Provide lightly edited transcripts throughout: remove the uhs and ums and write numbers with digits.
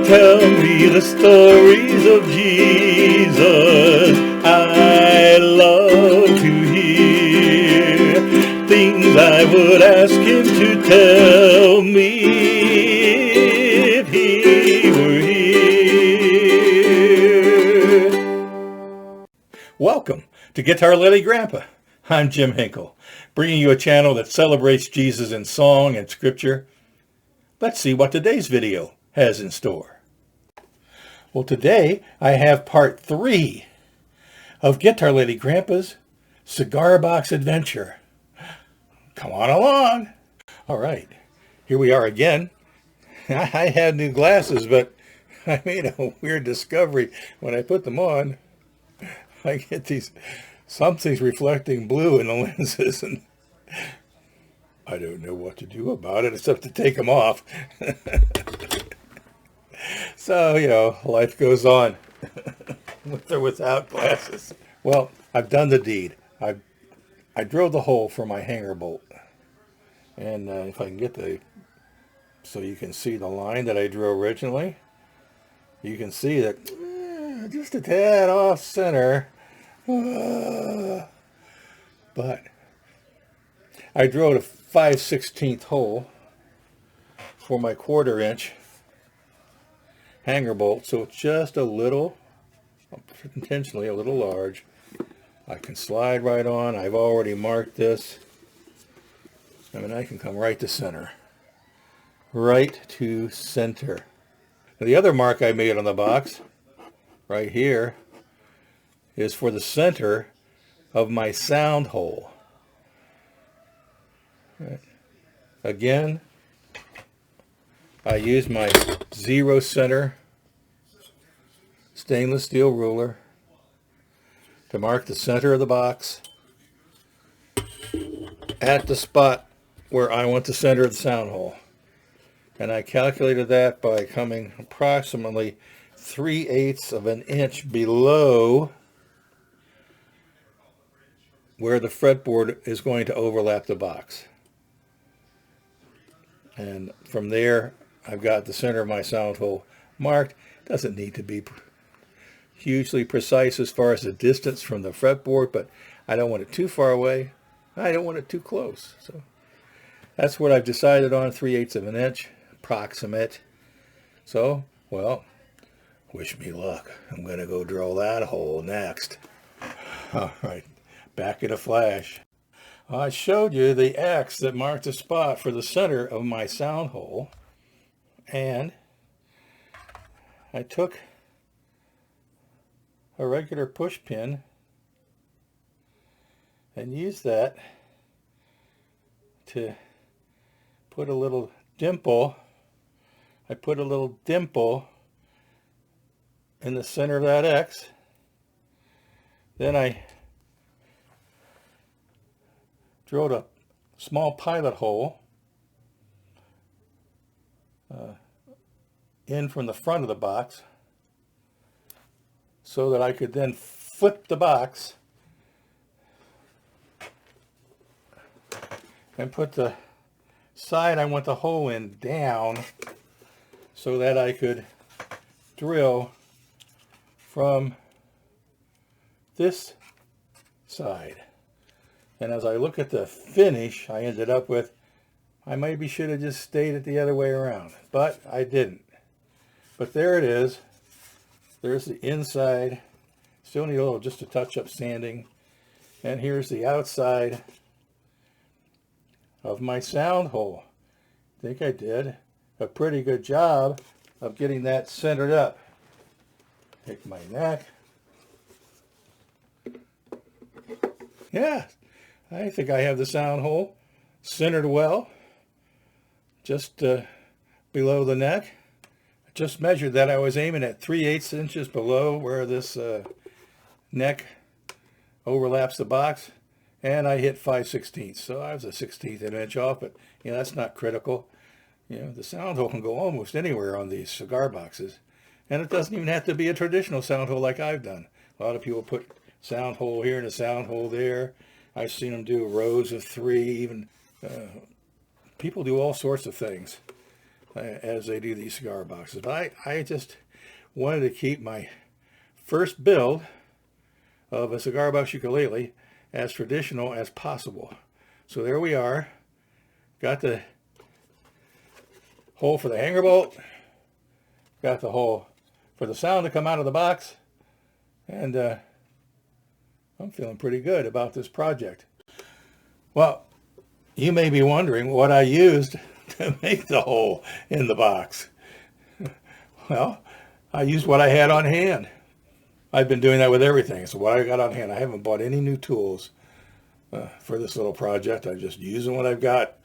Tell me the stories of Jesus. I love to hear things I would ask him to tell me if he were here. Welcome to Guitarlele Grampa. I'm Jim Henkel, bringing you a channel that celebrates Jesus in song and scripture. Let's see what today's video has in store. Well, today I have part 3 of Guitarlele Grampa's Cigar Box adventure. Come on along. All right, here we are again. I had new glasses, but I made a weird discovery. When I put them on, I get something's reflecting blue in the lenses, and I don't know what to do about it except to take them off. So, life goes on with or without glasses. Well, I've done the deed. I drilled the hole for my hanger bolt. And if I can get so you can see the line that I drew originally, you can see that just a tad off center. But I drilled a 5/16 hole for my 1/4 inch hanger bolt, so it's just a little, intentionally a little large. I can slide right on. I've already marked this. I mean, I can come right to center. Right to center. Now, the other mark I made on the box, right here, is for the center of my sound hole. Right. Again, I use my 0 center stainless steel ruler to mark the center of the box at the spot where I want the center of the sound hole. And I calculated that by coming approximately 3/8 of an inch below where the fretboard is going to overlap the box. And from there, I've got the center of my sound hole marked. Doesn't need to be hugely precise as far as the distance from the fretboard, but I don't want it too far away. I don't want it too close. So that's what I've decided on, 3/8 of an inch, approximate. So, well, wish me luck. I'm going to go drill that hole next. All right, back in a flash. I showed you the X that marked the spot for the center of my sound hole, and I took a regular push pin and used that to put a little dimple. I put a little dimple in the center of that X. Then I drilled a small pilot hole in from the front of the box so that I could then flip the box and put the side I want the hole in down so that I could drill from this side. And as I look at the finish, I ended up with, I maybe should have just stayed it the other way around, but I didn't. But there it is. There's the inside. Still need just a touch up sanding. And here's the outside of my sound hole. I think I did a pretty good job of getting that centered up. Take my neck. Yeah, I think I have the sound hole centered well, just below the neck. I just measured that. I was aiming at 3/8 inches below where this neck overlaps the box, and I hit 5/16. So I was a 1/16 of an inch off, but that's not critical. The sound hole can go almost anywhere on these cigar boxes, and it doesn't even have to be a traditional sound hole like I've done. A lot of people put sound hole here and a sound hole there. I've seen them do rows of 3, even people do all sorts of things. as they do these cigar boxes. But I just wanted to keep my first build of a cigar box ukulele as traditional as possible. So there we are. Got the hole for the hanger bolt. Got the hole for the sound to come out of the box. And I'm feeling pretty good about this project. Well, you may be wondering what I used to make the hole in the box. Well, I used what I had on hand. I've been doing that with everything. So what I got on hand, I haven't bought any new tools for this little project. I'm just using what I've got.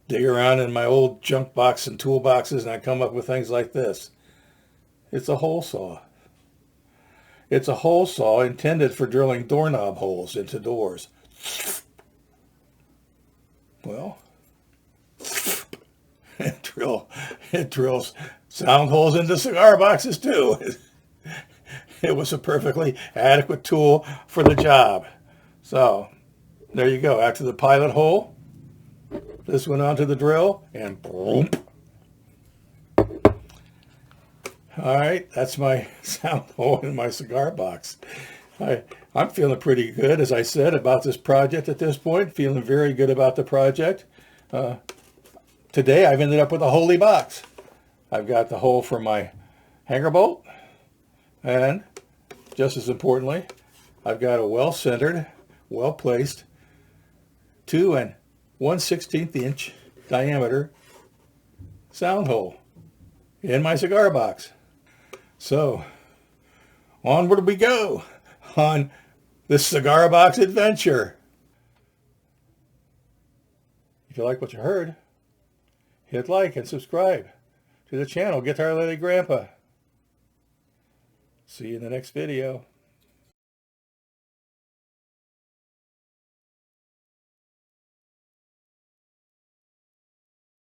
Dig around in my old junk box and tool boxes, and I come up with things like this. It's a hole saw. It's a hole saw intended for drilling doorknob holes into doors. Well, it drills sound holes into cigar boxes too. It was a perfectly adequate tool for the job. So there you go. After the pilot hole, this went onto the drill and boom. All right, that's my sound hole in my cigar box. I'm feeling pretty good, as I said, about this project at this point. Feeling very good about the project. Today I've ended up with a Holey box. I've got the hole for my hanger bolt, and just as importantly, I've got a well-centered, well-placed 2 1/16 inch diameter sound hole in my cigar box. So onward we go on this cigar box adventure. If you like what you heard, hit like and subscribe to the channel Guitarlele Grampa. See you in the next video.